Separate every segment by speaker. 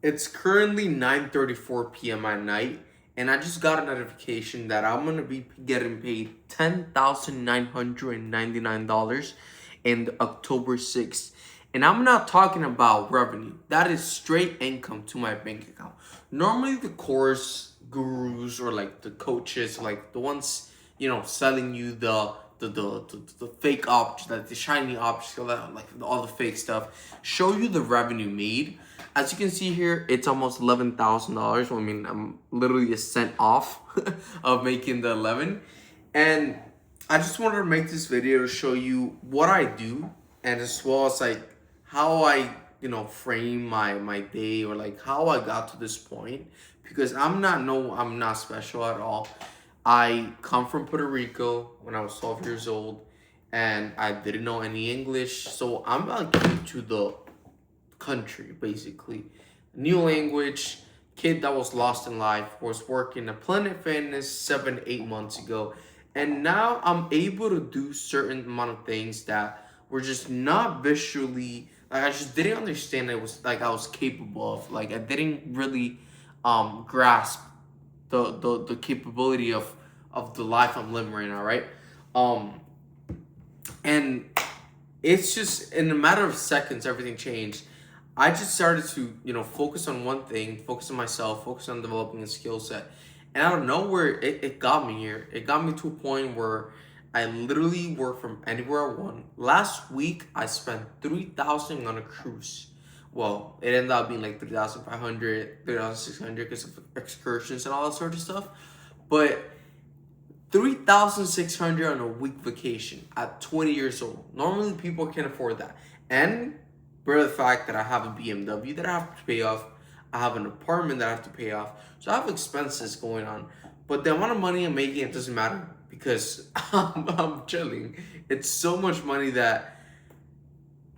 Speaker 1: It's currently 9:34 p.m. at night, and I just got a notification that I'm gonna be getting paid $10,999 in October 6th. And I'm not talking about revenue. That is straight income to my bank account. Normally the course gurus or like the coaches, like the ones, selling you the fake objects, like the shiny objects, like all the fake stuff, show you the revenue made. As you can see here, it's almost $11,000. I mean, I'm literally a cent off of making the 11. And I just wanted to make this video to show you what I do, and as well as like how I, frame my day, or like how I got to this point. Because I'm not special at all. I come from Puerto Rico when I was 12 years old, and I didn't know any English. So I'm like new to the country, basically. New language, kid that was lost in life, was working at Planet Fitness 7, 8 months ago. And now I'm able to do certain amount of things that were just not visually, like I just didn't understand it was like I was capable of. Like I didn't really grasp the capability of the life I'm living right now, right? Um and it's just in a matter of seconds everything changed. I just started to, focus on one thing, focus on myself, focus on developing a skill set. And out of nowhere, it got me here. It got me to a point where I literally work from anywhere I want. Last week, I spent 3,000 on a cruise. Well, it ended up being like 3,500, 3,600 because of excursions and all that sort of stuff. But 3,600 on a week vacation at 20 years old. Normally, people can afford that. And for the fact that I have a BMW that I have to pay off, I have an apartment that I have to pay off, so I have expenses going on. But the amount of money I'm making, it doesn't matter because I'm chilling. It's so much money that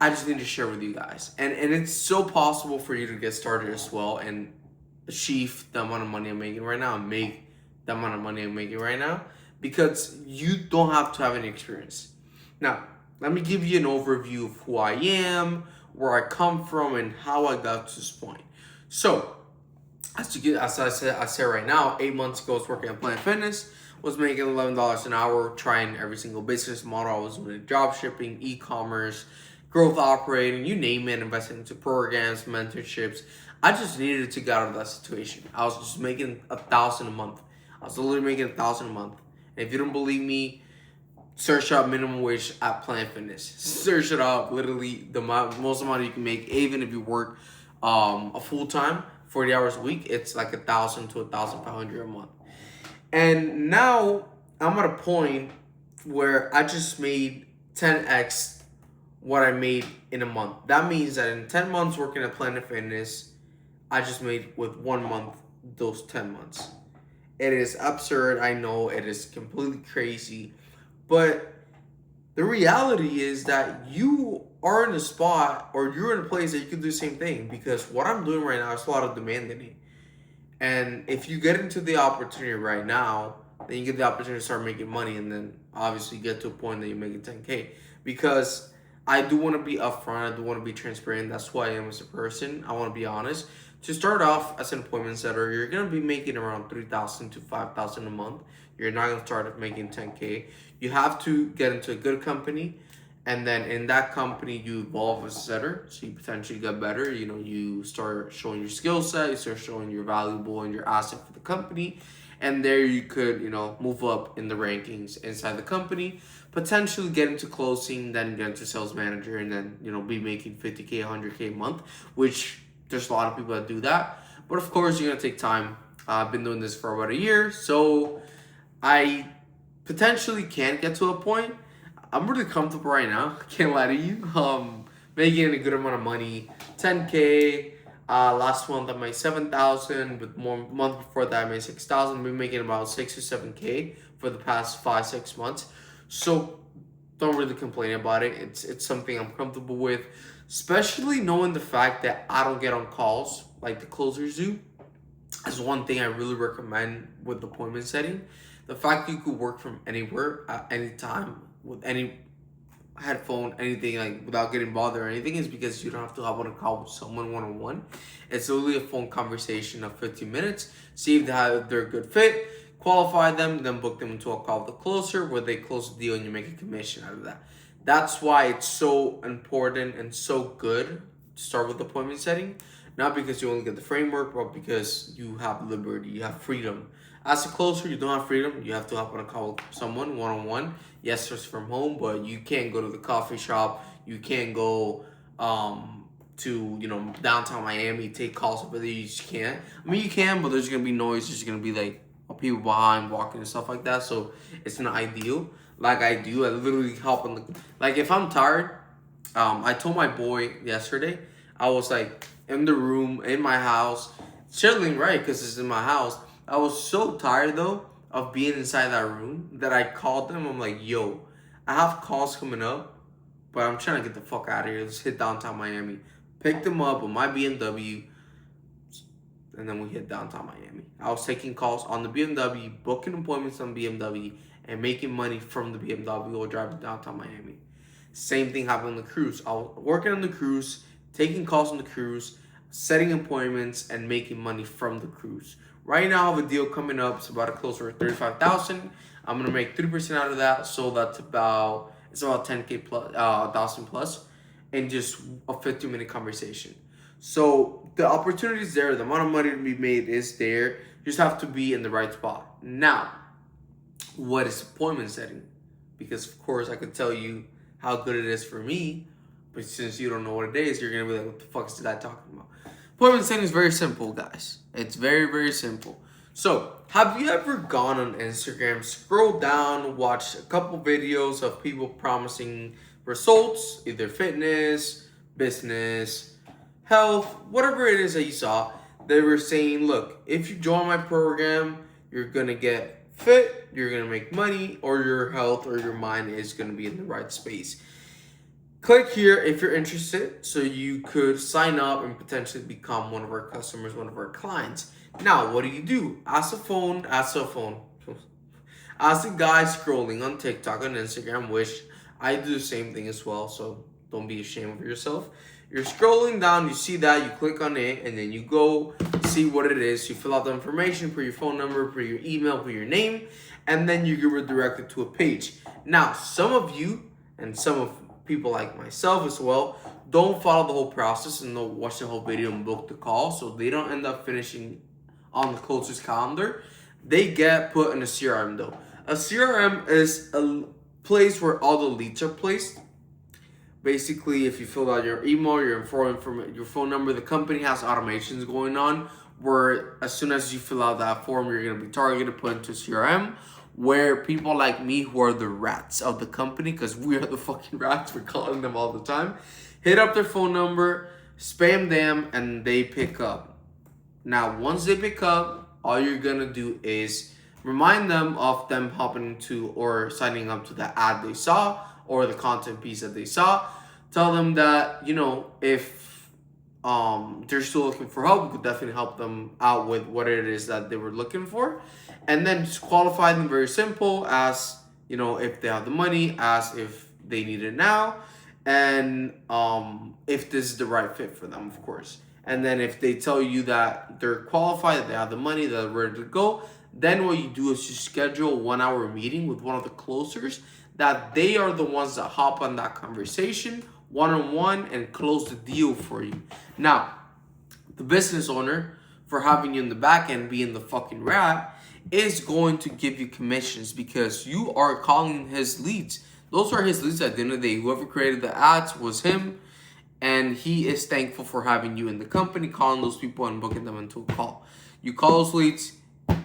Speaker 1: I just need to share with you guys, and it's so possible for you to get started as well and achieve the amount of money I'm making right now, and make the amount of money I'm making right now, because you don't have to have any experience. Now, let me give you an overview of who I am, where I come from, and how I got to this point. So, as I said right now, 8 months ago, I was working at Planet Fitness, was making $11 an hour, trying every single business model. I was doing drop shipping, e-commerce, growth operating, you name it, investing into programs, mentorships. I just needed to get out of that situation. I was just making 1,000 a month. I was literally making 1,000 a month. And if you don't believe me, search up minimum wage at Planet Fitness. Search it up. Literally, the most amount you can make, even if you work a full time, 40 hours a week, it's like 1,000 to 1,500 a month. And now I'm at a point where I just made 10x what I made in a month. That means that in 10 months working at Planet Fitness, I just made with 1 month those 10 months. It is absurd. I know it is completely crazy. But the reality is that you are in a spot, or you're in a place that you can do the same thing, because what I'm doing right now is a lot of demand in it. And if you get into the opportunity right now, then you get the opportunity to start making money, and then obviously get to a point that you're making 10K. Because I do want to be upfront, I do want to be transparent. That's who I am as a person. I want to be honest. To start off as an appointment setter, you're gonna be making around 3,000 to 5,000 a month. You're not gonna start making 10K. You have to get into a good company, and then in that company you evolve as a setter, so you potentially get better. You start showing your skill set, you start showing you're valuable and your asset for the company, and there you could move up in the rankings inside the company, potentially get into closing, then get into sales manager, and then be making 50K, 100K a month, which there's a lot of people that do that. But of course, you're gonna take time. I've been doing this for about a year, so I potentially can get to a point. I'm really comfortable right now. Can't lie to you. Making a good amount of money, 10K. Last month I made 7,000. But more month before that I made 6,000. I've been making about 6 or 7K for the past 5, 6 months. So don't really complain about it. It's something I'm comfortable with, especially knowing the fact that I don't get on calls like the closers do. That's one thing I really recommend with appointment setting. The fact that you could work from anywhere at any time with any headphone, anything like without getting bothered or anything is because you don't have to hop on a call with someone one on one. It's literally a phone conversation of 15 minutes. See if they're a good fit, qualify them, then book them into a call with the closer where they close the deal and you make a commission out of that. That's why it's so important and so good to start with appointment setting. Not because you only get the framework, but because you have liberty, you have freedom. As a closer, you don't have freedom. You have to hop on a call with someone one on one. Yes, it's from home, but you can't go to the coffee shop. You can't go to downtown Miami, take calls over there. You just can't. I mean, you can, but there's gonna be noise. There's gonna be like people behind walking and stuff like that. So it's not ideal. Like I do, I literally help on the like if I'm tired. I told my boy yesterday. I was like in the room in my house, chilling, right? Because it's in my house. I was so tired though of being inside that room that I called them. I'm like, yo, I have calls coming up, but I'm trying to get the fuck out of here. Let's hit downtown Miami. Picked them up on my BMW, and then we hit downtown Miami. I was taking calls on the BMW, booking appointments on BMW, and making money from the BMW while driving downtown Miami. Same thing happened on the cruise. I was working on the cruise, taking calls on the cruise, setting appointments, and making money from the cruise. Right now, I have a deal coming up. It's about to close for $35,000. I'm gonna make 3% out of that, so that's about 10K plus, 1,000 plus, in just a 15-minute conversation. So the opportunity is there. The amount of money to be made is there. You just have to be in the right spot. Now, what is appointment setting? Because of course I could tell you how good it is for me, but since you don't know what it is, you're gonna be like, what the fuck is this guy talking about? Appointment setting is very simple, guys. It's very, very simple. So, have you ever gone on Instagram, scroll down, watch a couple videos of people promising results, either fitness, business, health, whatever it is that you saw? They were saying, look, if you join my program, you're gonna get fit, you're gonna make money, or your health or your mind is gonna be in the right space. Click here if you're interested so you could sign up and potentially become one of our customers, one of our clients. Now, what do? As a guy scrolling on TikTok and Instagram, which I do the same thing as well, so don't be ashamed of yourself. You're scrolling down, you see that, you click on it, and then you go see what it is. You fill out the information, put your phone number, put your email, put your name, and then you get redirected to a page. Now, some of you and some of people like myself as well don't follow the whole process and don't watch the whole video and book the call, so they don't end up finishing on the closest calendar. They get put in a CRM though. A CRM is a place where all the leads are placed. Basically, if you fill out your email, your phone number, the company has automations going on where as soon as you fill out that form, you're going to be targeted, put into CRM, where people like me, who are the rats of the company, because we are the fucking rats, we're calling them all the time, hit up their phone number, spam them, and they pick up. Now, once they pick up, all you're going to do is remind them of them hopping into or signing up to the ad they saw or the content piece that they saw. Tell them that, if they're still looking for help, we could definitely help them out with what it is that they were looking for. And then just qualify them very simple as, if they have the money, as if they need it now, and if this is the right fit for them, of course. And then if they tell you that they're qualified, that they have the money, that they're ready to go, then what you do is you schedule a 1-hour meeting with one of the closers that they are the ones that hop on that conversation one-on-one and close the deal for you. Now, the business owner, for having you in the back end being the fucking rat, is going to give you commissions because you are calling his leads. Those are his leads at the end of the day. Whoever created the ads was him, and he is thankful for having you in the company, calling those people and booking them into a call. You call those leads,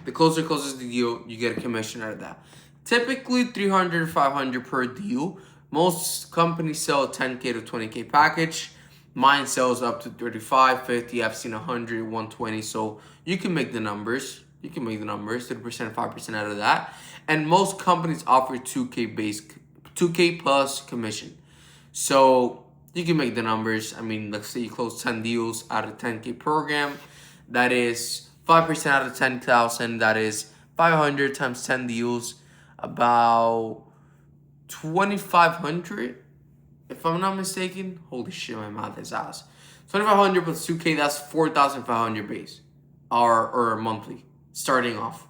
Speaker 1: the closer closes the deal, you get a commission out of that. Typically $300, $500 per deal. Most companies sell a 10K to 20K package. Mine sells up to 35, 50. I've seen 100, 120. So you can make the numbers. 30%, 5% out of that. And most companies offer 2K plus commission. So you can make the numbers. I mean, let's say you close 10 deals out of 10K program. That is 5% out of 10,000. That is 500 times 10 deals. About 2,500 if I'm not mistaken. Holy shit, my math is ass. 2,500 plus 2K, that's 4,500 base. Or monthly, starting off.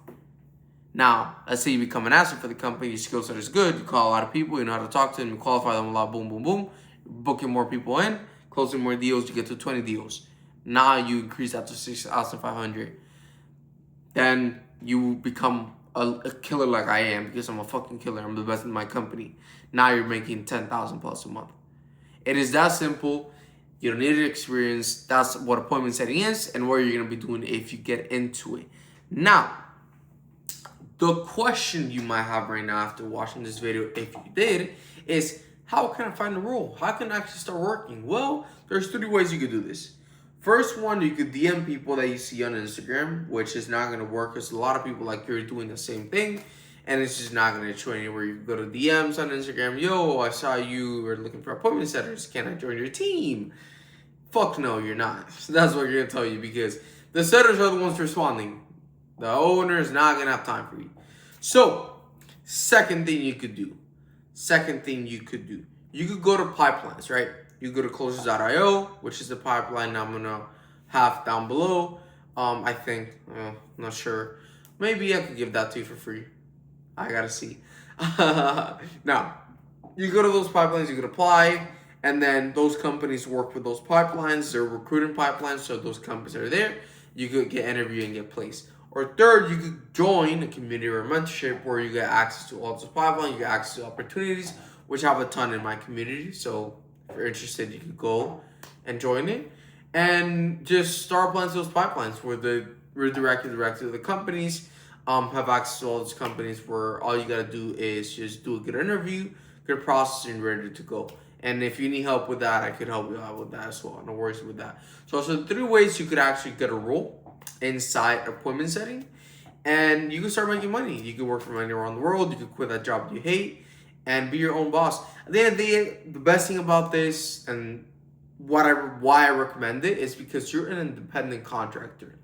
Speaker 1: Now, let's say you become an asset for the company, your skill set is good, you call a lot of people, you know how to talk to them, you qualify them a lot, boom, boom, boom. Booking more people in, closing more deals, you get to 20 deals. Now you increase that to 6,500. Then you become a killer like I am, because I'm a fucking killer. I'm the best in my company. Now you're making 10,000 plus a month. It is that simple. You don't need experience. That's what appointment setting is and what you're going to be doing if you get into it. Now, the question you might have right now after watching this video, if you did, is how can I find a role? How can I actually start working? Well, there's 3 ways you could do this. First one, you could DM people that you see on Instagram, which is not going to work because a lot of people like you're doing the same thing, and it's just not going to show anywhere. You go to DMs on Instagram, yo, I saw you were looking for appointment setters. Can I join your team? Fuck no, you're not. That's what you're going to tell you, because the setters are the ones responding. The owner is not going to have time for you. So, second thing you could do. You could go to pipelines, right? You go to Closers.io, which is the pipeline I'm going to have down below. I think, not sure. Maybe I could give that to you for free. I got to see. Now, you go to those pipelines, you could apply, and then those companies work with those pipelines. They're recruiting pipelines, so those companies are there. You could get interviewed and get placed. Or third, you could join a community or mentorship where you get access to all those pipelines, you get access to opportunities, which I have a ton in my community. So if you're interested, you could go and join it and just start applying to those pipelines where the redirected directly to the companies, have access to all those companies where all you got to do is just do a good interview, good process, and ready to go. And if you need help with that, I could help you out with that as well. No worries with that. So 3 ways you could actually get a role inside appointment setting, and you can start making money. You can work from anywhere around the world. You can quit that job you hate and be your own boss. At the end of the day, the best thing about this and why I recommend it is because you're an independent contractor,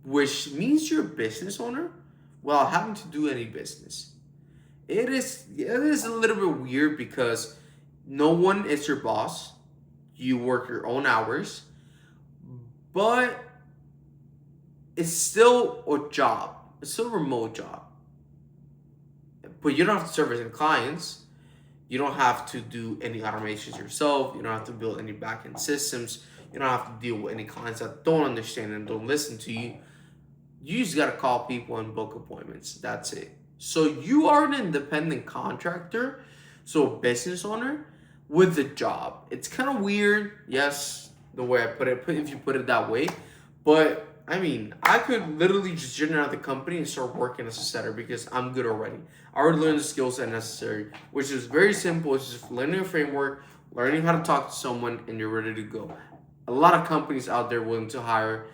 Speaker 1: which means you're a business owner without having to do any business. It is a little bit weird because no one is your boss. You work your own hours, but it's still a job. It's still a remote job. But you don't have to service any clients. You don't have to do any automations yourself. You don't have to build any backend systems. You don't have to deal with any clients that don't understand and don't listen to you. You just got to call people and book appointments. That's it. So you are an independent contractor, so a business owner with a job. It's kind of weird, yes, the way I put it, if you put it that way. But I mean, I could literally just generate the company and start working as a setter because I'm good already. I already learned the skill set necessary, which is very simple. It's just learning a framework, learning how to talk to someone, and you're ready to go. A lot of companies out there willing to hire,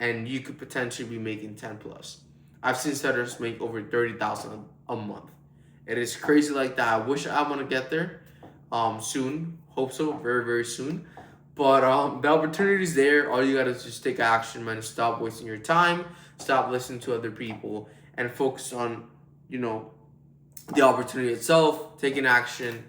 Speaker 1: and you could potentially be making 10 plus. I've seen setters make over 30,000 a month. It is crazy like that. I wish I want to get there soon. Hope so, very, very soon. But the opportunity's there. All you gotta just take action, man. Stop wasting your time. Stop listening to other people and focus on, the opportunity itself, taking action,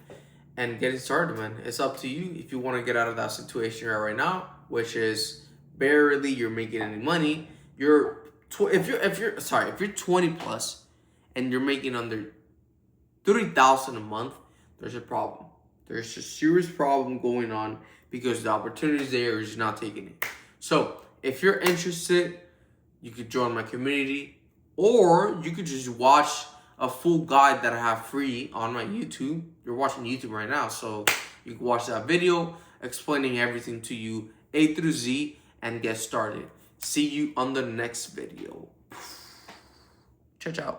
Speaker 1: and getting started, man. It's up to you if you want to get out of that situation you're at right now, which is barely you're making any money. If you're 20 plus and you're making under 30,000 a month, there's a problem. There's a serious problem going on because the opportunities there is not taking it. So if you're interested, you could join my community, or you could just watch a full guide that I have free on my YouTube. You're watching YouTube right now, so you can watch that video explaining everything to you A through Z and get started. See you on the next video. Ciao, ciao.